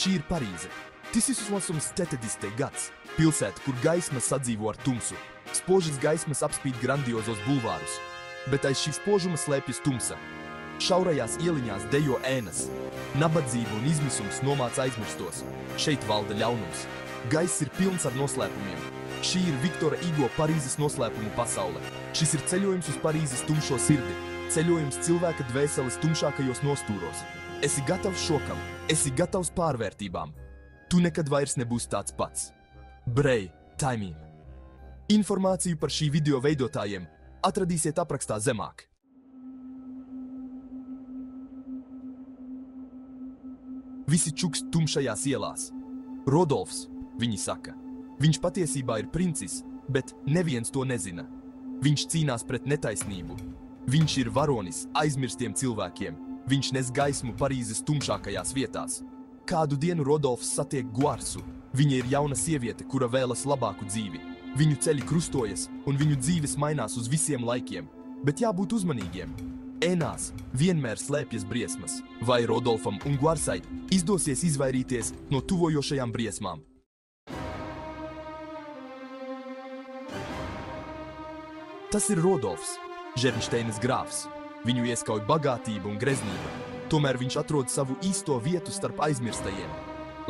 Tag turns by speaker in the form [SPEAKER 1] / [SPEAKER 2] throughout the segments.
[SPEAKER 1] Šī ir Parīze. Tas ir uzlasums tetedistē gads. Pilsēta, kur gaisma sadzīvo ar tumsu. Spožas gaismas apspīd grandiozos bulvārus. Bet aiz šī spožuma slēpjas tumsa. Šaurajās ieliņās dejo ēnas. Nabadzība un izmisums nomāca aizmirstos. Šeit valda ļaunums. Gaiss ir pilns ar noslēpumiem. Šī ir Viktora Igo Parīzes noslēpumu pasaule. Šis ir ceļojums uz Parīzes tumšo sirdi. Ceļojums cilvēka dvēseles tumšākajos nostūros. Esi gatavs šokam. Esi gatavs pārvērtībām. Tu nekad vairs nebūsi tāds pats. Brei, Taimīm. Informāciju par šī video veidotājiem atradīsiet aprakstā zemāk. Visi čukst tumšajās ielās. Rodolfs, viņi saka. Viņš patiesībā ir princis, bet neviens to nezina. Viņš cīnās pret netaisnību. Viņš ir varonis aizmirstiem cilvēkiem. Viņš nes gaismu Parīzes tumšākajās vietās. Kādu dienu Rodolfs satiek Guarsu. Viņa ir jauna sieviete, kura vēlas labāku dzīvi. Viņu ceļi krustojas, un viņu dzīves mainās uz visiem laikiem. Bet jābūt uzmanīgiem. Ēnās vienmēr slēpjas briesmas. Vai Rodolfam un Guarsai izdosies izvairīties no tuvojošajām briesmām? Tas ir Rodolfs, Žernšteinas grāfs. Viņu ieskauj bagātība un greznība. Tomēr viņš atrod savu īsto vietu starp aizmirstajiem.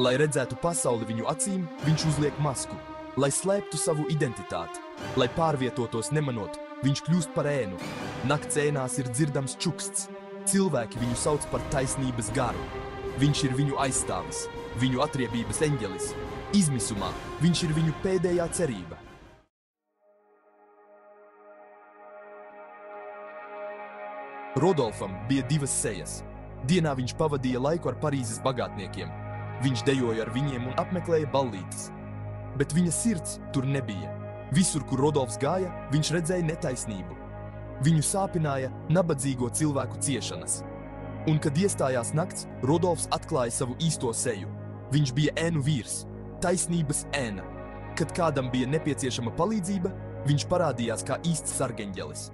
[SPEAKER 1] Lai redzētu pasauli viņu acīm, viņš uzliek masku. Lai slēptu savu identitāti. Lai pārvietotos nemanot, viņš kļūst par ēnu. Nakts ēnās ir dzirdams čuksts. Cilvēki viņu sauc par taisnības garu. Viņš ir viņu aizstāvis, viņu atriebības eņģelis. Izmisumā viņš ir viņu pēdējā cerība. Rodolfam bija divas sejas. Dienā viņš pavadīja laiku ar Parīzes bagātniekiem. Viņš dejoja ar viņiem un apmeklēja ballītes. Bet viņa sirds tur nebija. Visur, kur Rodolfs gāja, viņš redzēja netaisnību. Viņu sāpināja nabadzīgo cilvēku ciešanas. Un, kad iestājās nakts, Rodolfs atklāja savu īsto seju. Viņš bija ēnu vīrs, taisnības ēna. Kad kādam bija nepieciešama palīdzība, viņš parādījās kā īsts sargeņģelis.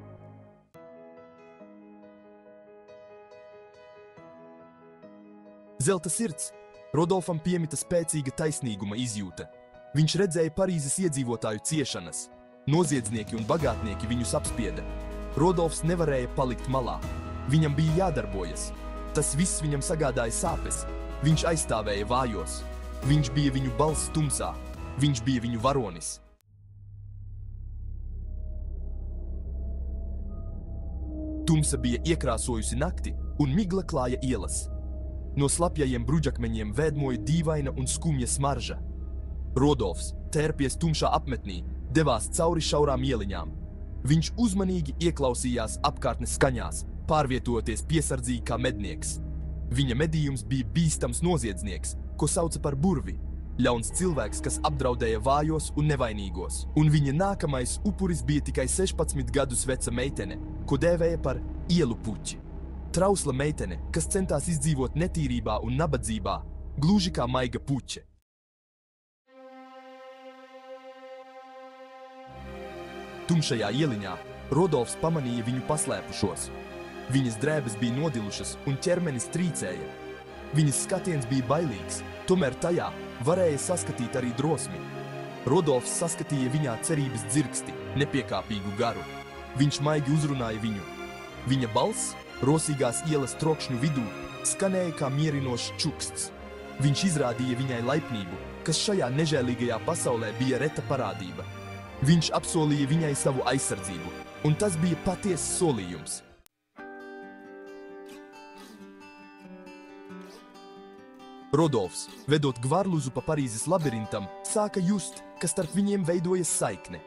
[SPEAKER 1] Zelta sirds. Rodolfam piemita spēcīga taisnīguma izjūta. Viņš redzēja Parīzes iedzīvotāju ciešanas. Noziedznieki un bagātnieki viņus apspieda. Rodolfs nevarēja palikt malā. Viņam bija jādarbojas. Tas viss viņam sagādāja sāpes. Viņš aizstāvēja vājos. Viņš bija viņu balss tumsā. Viņš bija viņu varonis. Tumsa bija iekrāsojusi nakti un migla klāja ielas. No slapjajiem bruģakmeņiem vēdmoja dīvaina un skumja smarža. Rodolfs, tērpies tumšā apmetnī, devās cauri šaurām ieliņām. Viņš uzmanīgi ieklausījās apkārtnes skaņās, pārvietojoties piesardzīgi kā mednieks. Viņa medījums bija bīstams noziedznieks, ko sauca par burvi, ļauns cilvēks, kas apdraudēja vājos un nevainīgos. Un viņa nākamais upuris bija tikai 16 gadus veca meitene, ko dēvēja par ielu puķi. Trausla meitene, kas centās izdzīvot netīrībā un nabadzībā, gluži kā maiga puķe. Tumšajā ieliņā Rodolfs pamanīja viņu paslēpušos. Viņas drēbes bija nodilušas un ķermenis trīcēja. Viņas skatiens bija bailīgs, tomēr tajā varēja saskatīt arī drosmi. Rodolfs saskatīja viņā cerības dzirksti, nepiekāpīgu garu. Viņš maigi uzrunāja viņu. Viņa balss rosīgās ielas trokšņu vidū skanēja kā mierinošs čuksts. Viņš izrādīja viņai laipnību, kas šajā nežēlīgajā pasaulē bija reta parādība. Viņš apsolīja viņai savu aizsardzību, un tas bija patiess solījums. Rodolfs, vedot Gvarluzu pa Parīzes labirintam, sāka just, ka starp viņiem veidojas saikne.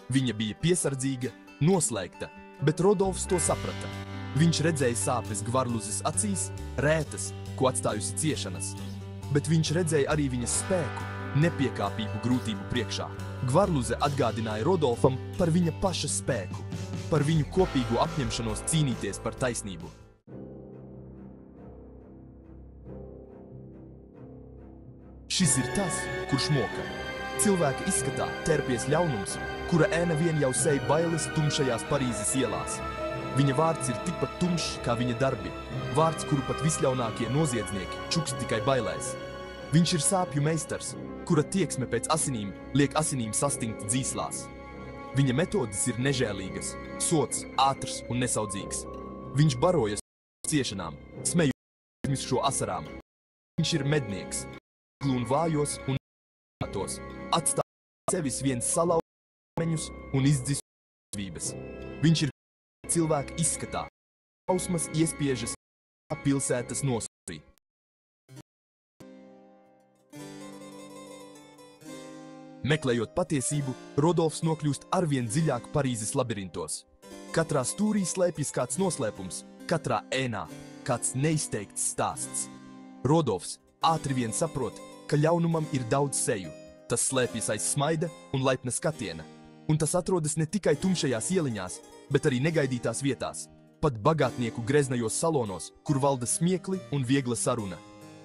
[SPEAKER 1] Viņa bija piesardzīga, noslēgta, bet Rodolfs to saprata. Viņš redzēja sāpes Gvarluzes acīs, rētas, ko atstājusi ciešanas. Bet viņš redzēja arī viņas spēku, nepiekāpību grūtību priekšā. Gvarluze atgādināja Rodolfam par viņa paša spēku, par viņu kopīgo apņemšanos cīnīties par taisnību. Šis ir tas, kurš moka. Cilvēka izskatā terpies ļaunums, kura ēna vien jau sēj bailes tumšajās Parīzes ielās. Viņa vārds ir tikpat tumšs kā viņa darbi, vārds, kuru pat visļaunākie noziedznieki čukst tikai bailēs. Viņš ir sāpju meistars, kura tieksme pēc asinīm liek asinīm sastingt dzīslās. Viņa metodes ir nežēlīgas, sots, ātrs un nesaudzīgs. Viņš barojas ciešanām, smejoties šo asarām. Viņš ir mednieks, glūn vājos un atos, atstāj sevis viens salaumeņus un izdzis dzīvības. Viņš ir cilvēka izskatā, ausmas iespiežas pilsētas nosūtī. Meklējot patiesību, Rodolfs nokļūst arvien dziļāk Parīzes labirintos. Katrā stūrī slēpjas kāds noslēpums, katrā ēnā kāds neizteikts stāsts. Rodolfs ātri vien saprot, ka ļaunumam ir daudz seju. Tas slēpjas aiz smaida un laipna skatiena. Un tas atrodas ne tikai tumšajās ieliņās, bet arī negaidītās vietās. Pat bagātnieku greznajos salonos, kur valda smiekli un viegla saruna.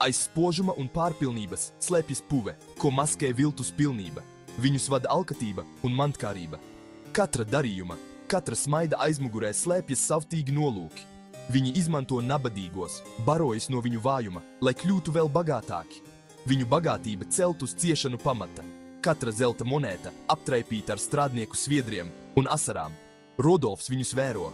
[SPEAKER 1] Aiz spožuma un pārpilnības slēpjas puve, ko maskē viltus pilnība. Viņus vada alkatība un mantkārība. Katra darījuma, katra smaida aizmugurē slēpjas savtīgi nolūki. Viņi izmanto nabadīgos, barojas no viņu vājuma, lai kļūtu vēl bagātāki. Viņu bagātība celt uz ciešanu pamata. Katra zelta monēta aptraipīta ar strādnieku sviedriem un asarām. Rodolfs viņus vēro.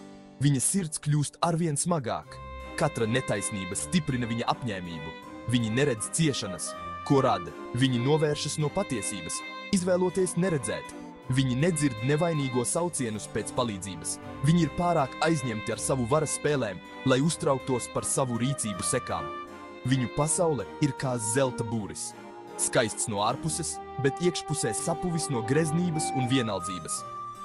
[SPEAKER 1] Viņa sirds kļūst arvien smagāk. Katra netaisnība stiprina viņa apņēmību. Viņi neredz ciešanas, ko rada. Viņi novēršas no patiesības, izvēloties neredzēt. Viņi nedzird nevainīgo saucienus pēc palīdzības. Viņi ir pārāk aizņemti ar savu varas spēlēm, lai uztrauktos par savu rīcību sekām. Viņu pasaule ir kā zelta būris. Skaists no ārpuses, bet iekšpusē sapuvis no greznības un vienaldzības.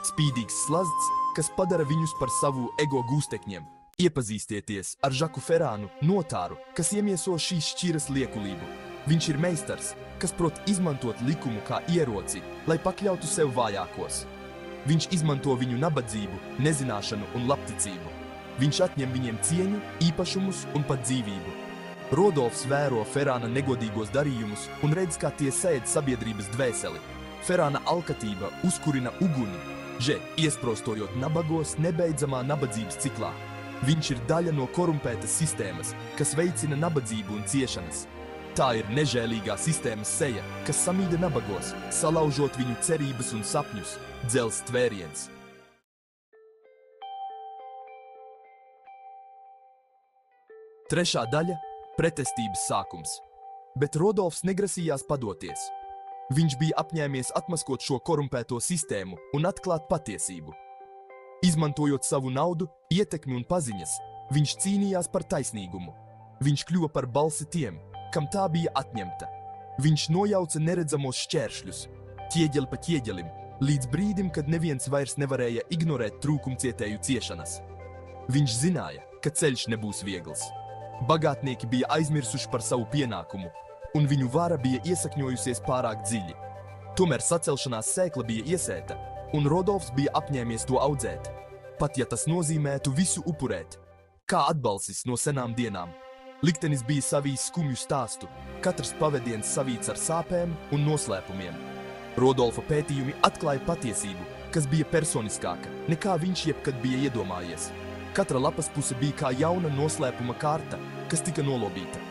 [SPEAKER 1] Spīdīgs slazds, kas padara viņus par savu ego gūstekņiem. Iepazīstieties ar Žaku Ferānu, notāru, kas iemieso šīs šķiras liekulību. Viņš ir meistars, kas prot izmantot likumu kā ieroci, lai pakļautu sev vājākos. Viņš izmanto viņu nabadzību, nezināšanu un labticību. Viņš atņem viņiem cieņu, īpašumus un pat dzīvību. Rodolfs vēro Ferāna negodīgos darījumus un redz, kā tie sēd sabiedrības dvēseli. Ferāna alkatība uzkurina uguni, iesprostojot nabagos nebeidzamā nabadzības ciklā. Viņš ir daļa no korumpētas sistēmas, kas veicina nabadzību un ciešanas. Tā ir nežēlīgā sistēmas seja, kas samīda nabagos, salaužot viņu cerības un sapņus, dzels tvēriens. Trešā daļa – pretestības sākums. Bet Rodolfs negrasījās padoties. Viņš bija apņēmies atmaskot šo korumpēto sistēmu un atklāt patiesību. Izmantojot savu naudu, ietekmi un paziņas, viņš cīnījās par taisnīgumu. Viņš kļuva par balsi tiem, kam tā bija atņemta. Viņš nojauca neredzamos šķēršļus, ķieģeli pa ķieģelim, līdz brīdim, kad neviens vairs nevarēja ignorēt trūkumcietēju ciešanas. Viņš zināja, ka ceļš nebūs viegls. Bagātnieki bija aizmirsuši par savu pienākumu, un viņu vara bija iesakņojusies pārāk dziļi. Tomēr sacelšanās sēkla bija iesēta, un Rodolfs bija apņēmies to audzēt, pat ja tas nozīmētu visu upurēt. Kā atbalsis no senām dienām. Liktenis bija savījis skumju stāstu, katrs pavadiens savīts ar sāpēm un noslēpumiem. Rodolfa pētījumi atklāja patiesību, kas bija personiskāka, nekā viņš jebkad bija iedomājies. Katra lapas puse bija kā jauna noslēpuma kārta, kas tika nolobīta.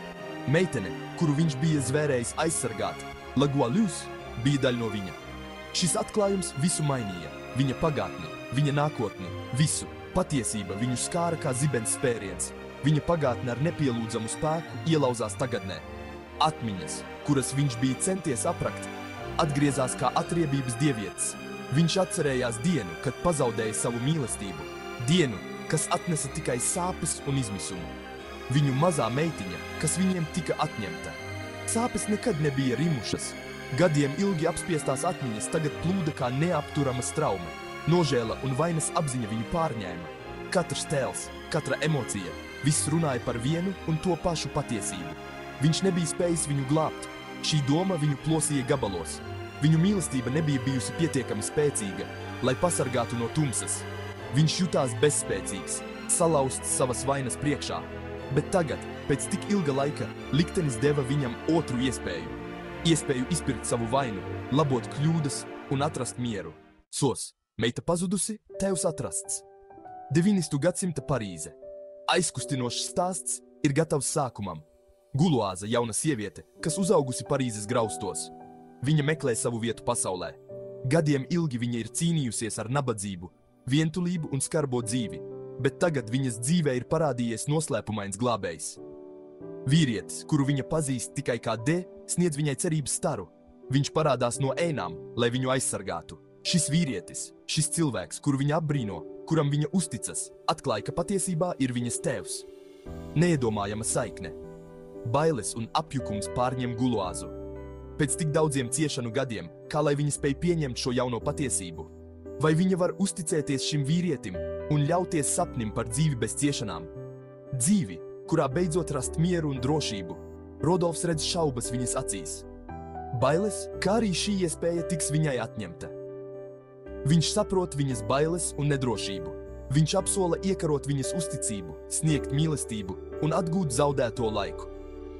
[SPEAKER 1] Meitene, kuru viņš bija zvērējis aizsargāt, La Goualeuse, bija daļa no viņa. Šis atklājums visu mainīja. Viņa pagātni, viņa nākotni, visu. Patiesība viņu skāra kā zibens spēriens. Viņa pagātne ar nepielūdzamu spēku ielauzās tagadnē. Atmiņas, kuras viņš bija centies aprakt, atgriezās kā atriebības dievietes. Viņš atcerējās dienu, kad pazaudēja savu mīlestību. Dienu, kas atnesa tikai sāpes un izmisumu. Viņu mazā meitiņa, kas viņiem tika atņemta. Sāpes nekad nebija rimušas. Gadiem ilgi apspiestās atmiņas tagad plūda kā neapturama strauma. Nožēla un vainas apziņa viņu pārņēma. Katrs tēls, katra emocija, viss runāja par vienu un to pašu patiesību. Viņš nebija spējis viņu glābt. Šī doma viņu plosīja gabalos. Viņu mīlestība nebija bijusi pietiekami spēcīga, lai pasargātu no tumsas. Viņš jutās bezspēcīgs, salauzts savas vainas priekšā. Bet tagad, pēc tik ilga laika, liktenis deva viņam otru iespēju. Iespēju izpirkt savu vainu, labot kļūdas un atrast mieru. Sos, meita pazudusi, tēvs atrasts. 19. gadsimta Parīze. Aizkustinošs stāsts ir gatavs sākumam. Guluāza, jauna sieviete, kas uzaugusi Parīzes graustos. Viņa meklē savu vietu pasaulē. Gadiem ilgi viņa ir cīnījusies ar nabadzību, vientulību un skarbo dzīvi, bet tagad viņas dzīvē ir parādījies noslēpumains glābējs. Vīrietis, kuru viņa pazīst tikai kā D, sniedz viņai cerības staru. Viņš parādās no ēnām, lai viņu aizsargātu. Šis vīrietis, šis cilvēks, kuru viņa apbrīno, kuram viņa uzticas, atklāja, ka patiesībā ir viņas tēvs. Neiedomājama saikne. Bailes un apjukums pārņem Guluāzu. Pēc tik daudziem ciešanu gadiem, kā lai viņa spēj pieņemt šo jauno patiesību? Vai viņa var uzticēties šim vīrietim un ļauties sapnim par dzīvi bez ciešanām? Dzīvi, kurā beidzot rast mieru un drošību. Rodolfs redz šaubas viņas acīs. Bailes, kā arī šī iespēja tiks viņai atņemta. Viņš saprot viņas bailes un nedrošību. Viņš apsola iekarot viņas uzticību, sniegt mīlestību un atgūt zaudēto laiku.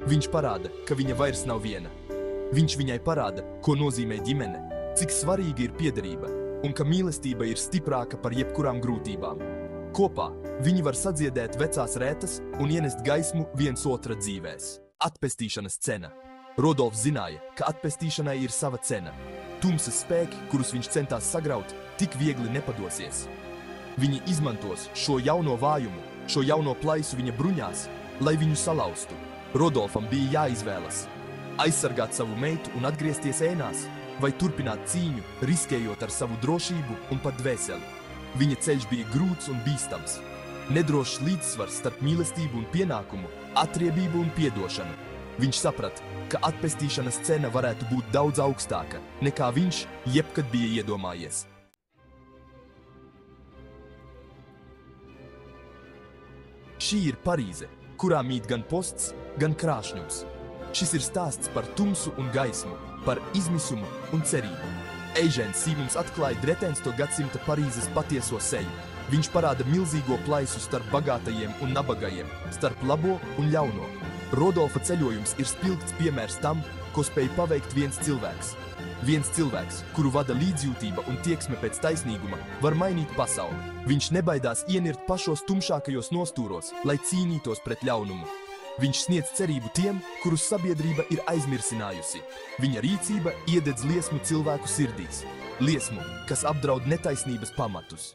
[SPEAKER 1] Viņš parāda, ka viņa vairs nav viena. Viņš viņai parāda, ko nozīmē ģimene, cik svarīga ir piederība un ka mīlestība ir stiprāka par jebkurām grūtībām. Kopā viņi var sadziedēt vecās rētas un ienest gaismu viens otra dzīvēs. Atpestīšanas cena. Rodolfs zināja, ka atpestīšanai ir sava cena. Tumsas spēki, kurus viņš centās sagraut, tik viegli nepadosies. Viņi izmantos šo jauno vājumu, šo jauno plaisu viņa bruņās, lai viņu salauztu. Rodolfam bija jāizvēlas. Aizsargāt savu meitu un atgriezties ēnās, vai turpināt cīņu, riskējot ar savu drošību un pat dvēseli. Viņa ceļš bija grūts un bīstams. Nedrošs līdzsvars starp mīlestību un pienākumu, atriebību un piedošanu. Viņš saprata, ka atpestīšanas cena varētu būt daudz augstāka, nekā viņš jebkad bija iedomājies. Šī ir Parīze, kurā mīt gan posts, gan krāšņums. Šis ir stāsts par tumsu un gaismu, par izmisumu un cerību. Ežens mums atklāja 19. gadsimta Parīzes patieso seju. Viņš parāda milzīgo plaisu starp bagātajiem un nabagajiem, starp labo un ļauno. Rodolfa ceļojums ir spilgts piemērs tam, ko spēj paveikt viens cilvēks. Viens cilvēks, kuru vada līdzjūtība un tieksme pēc taisnīguma, var mainīt pasauli. Viņš nebaidās ienirt pašos tumšākajos nostūros, lai cīnītos pret ļaunumu. Viņš sniedz cerību tiem, kurus sabiedrība ir aizmirsinājusi. Viņa rīcība iededz liesmu cilvēku sirdīs. Liesmu, kas apdraud netaisnības pamatus.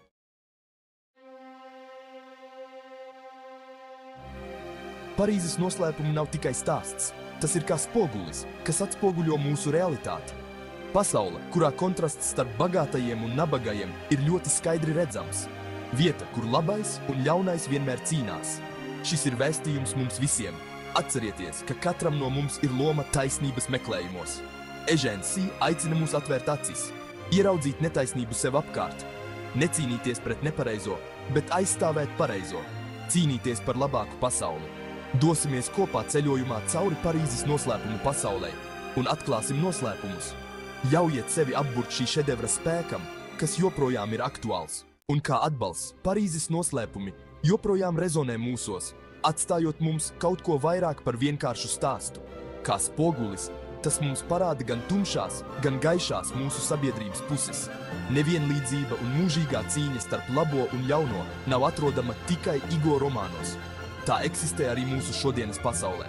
[SPEAKER 1] Parīzes noslēpumi nav tikai stāsts. Tas ir kā spogulis, kas atspoguļo mūsu realitāti. Pasaule, kurā kontrasts starp bagātajiem un nabagajiem ir ļoti skaidri redzams. Vieta, kur labais un ļaunais vienmēr cīnās. Šis ir vēstījums mums visiem. Atcerieties, ka katram no mums ir loma taisnības meklējumos. Ežens aicina mūs atvērt acis, ieraudzīt netaisnību sev apkārt, necīnīties pret nepareizo, bet aizstāvēt pareizo, cīnīties par labāku pasauli. Dosimies kopā ceļojumā cauri Parīzes noslēpumu pasaulē un atklāsim noslēpumus. Ļaujiet sevi apburt šī šedevra spēkam, kas joprojām ir aktuāls. Un kā atbalsts, Parīzes noslēpumi joprojām rezonē mūsos, atstājot mums kaut ko vairāk par vienkāršu stāstu. Kā spogulis, tas mums parāda gan tumšās, gan gaišās mūsu sabiedrības puses. Nevienlīdzība un mūžīgā cīņa starp labo un ļauno nav atrodama tikai Igo romānos. Tā eksistē arī mūsu šodienas pasaulē.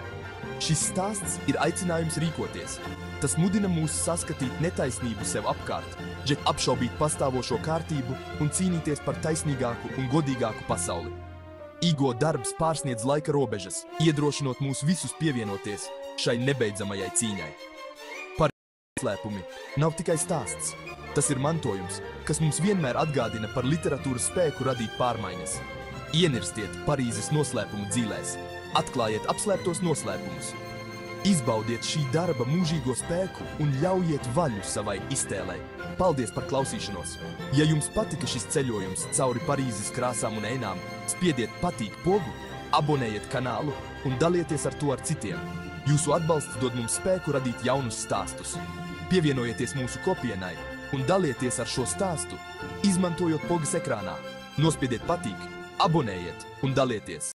[SPEAKER 1] Šis stāsts ir aicinājums rīkoties. Tas mudina mūs saskatīt netaisnību sev apkārt, apšaubīt pastāvošo kārtību un cīnīties par taisnīgāku un godīgāku pasauli. Igo darbs pārsniedz laika robežas, iedrošinot mūs visus pievienoties šai nebeidzamajai cīņai. Parīzes noslēpumi nav tikai stāsts. Tas ir mantojums, kas mums vienmēr atgādina par literatūras spēku radīt pārmaiņas. Ienirstiet Parīzes noslēpumu dzīlēs, atklājiet apslēptos noslēpumus. Izbaudiet šī darba mūžīgo spēku un ļaujiet vaļu savai iztēlei. Paldies par klausīšanos! Ja jums patika šis ceļojums cauri Parīzes krāsām un ēnām, spiediet patīk pogu, abonējiet kanālu un dalieties ar to ar citiem. Jūsu atbalsts dod mums spēku radīt jaunus stāstus. Pievienojieties mūsu kopienai un dalieties ar šo stāstu, izmantojot pogas ekrānā. Nospiediet patīk, abonējiet un dalieties!